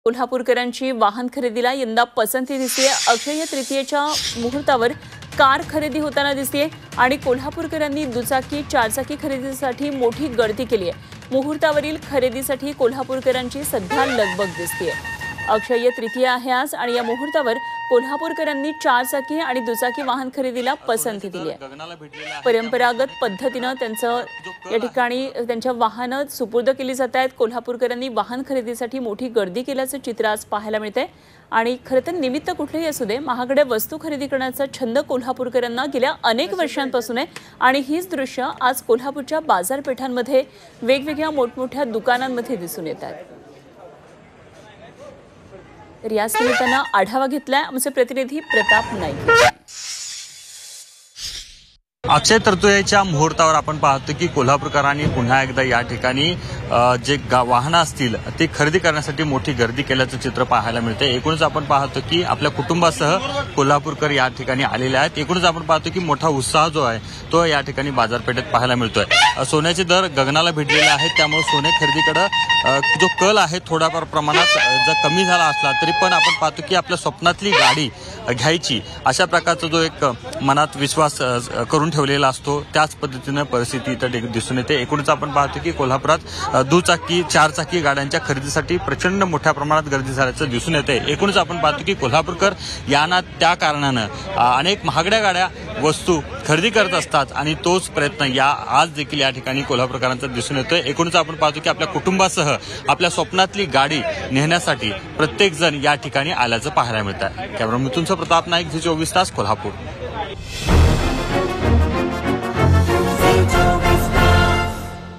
कोल्हापूरकरांची वाहन खरेदीला यंदा पसंती दिसते। अक्षय तृतीयेच्या मुहूर्तावर कार खरेदी होताना दिसते आणि कोल्हापूरकरांनी दुचाकी चारचाकी खरेदीसाठी मोठी गर्दी केली आहे। मुहूर्तावरील खरेदीसाठी कोल्हापूरकरांची सध्या लगबग दिसते। अक्षय तृतीय आहे आज आणि या मुहूर्तावर कोल्हापूरकरांनी चारचाकी आणि दुचाकी वाहन खरेदीला पसंती दिली आहे। परंपरागत पद्धतीने या ठिकाणी त्यांच्या वाहनं सुपूर्द केली जात आहेत। कोल्हापूरकरांनी वाहन खरेदीसाठी मोठी गर्दी केल्याचं चित्र आज पाहायला मिळतंय आणि खरं तर निमित्त कुठलेही असू दे, महागड्या वस्तू खरेदी करण्याचा छंद कोल्हापूरकरांना गेल्या अनेक वर्षांपासून आहे आणि हीच दृश्य आज कोल्हापूरच्या बाजारपेठांमध्ये वेगवेगळ्या मोठमोठ्या दुकानांमध्ये दिसून येतात। तर याच निमित्तानं आढावा घेतलाय आमचे प्रतिनिधी प्रताप नाईक। अक्षय तृतीयेच्या मुहूर्तावर आपण पाहतो की कोल्हापूरकरांनी पुन्हा एकदा या ठिकाणी जे वाहनं असतील ते खरेदी करण्यासाठी मोठी गर्दी केल्याचं चित्र पाहायला मिळते। एकूणच आपण पाहतो की आपल्या कुटुंबासह कोल्हापूरकर या ठिकाणी आलेले आहेत। एकूणच आपण पाहतो की मोठा उत्साह जो आहे तो या ठिकाणी बाजारपेठेत पाहायला मिळतोय। सोन्याचे दर गगनाला भिडलेले आहेत, त्यामुळे सोने खरेदीकडे जो कल आहे थोड्याफार प्रमाणात जर कमी झाला असला तरी पण आपण पाहतो की आपल्या स्वप्नातली गाडी घ्यायची अशा प्रकारचा जो एक मनात विश्वास करून ठेवलेला असतो त्याच पद्धतीने परिस्थिती इथं दिसून येते। एकूणच आपण पाहतो की कोल्हापुरात दुचाकी चारचाकी गाड्यांच्या खरेदीसाठी प्रचंड मोठ्या प्रमाणात गर्दी झाल्याचं दिसून येते। एकूणच आपण पाहतो की कोल्हापूरकर यांना त्या कारणानं अनेक महागड्या गाड्या वस्तू खरेदी करत असतात आणि तोच प्रयत्न आज देखील या ठिकाणी कोल्हापूरकरांचा दिसून येतोय। एकूणच आपण पाहतो की आपल्या कुटुंबासह आपल्या स्वप्नातली गाडी नेण्यासाठी प्रत्येक जण या ठिकाणी आल्याचं पाहायला मिळतं। कॅमेरामन मिथुन प्रताप नाईक, झी 24 तास, कोल्हापूर।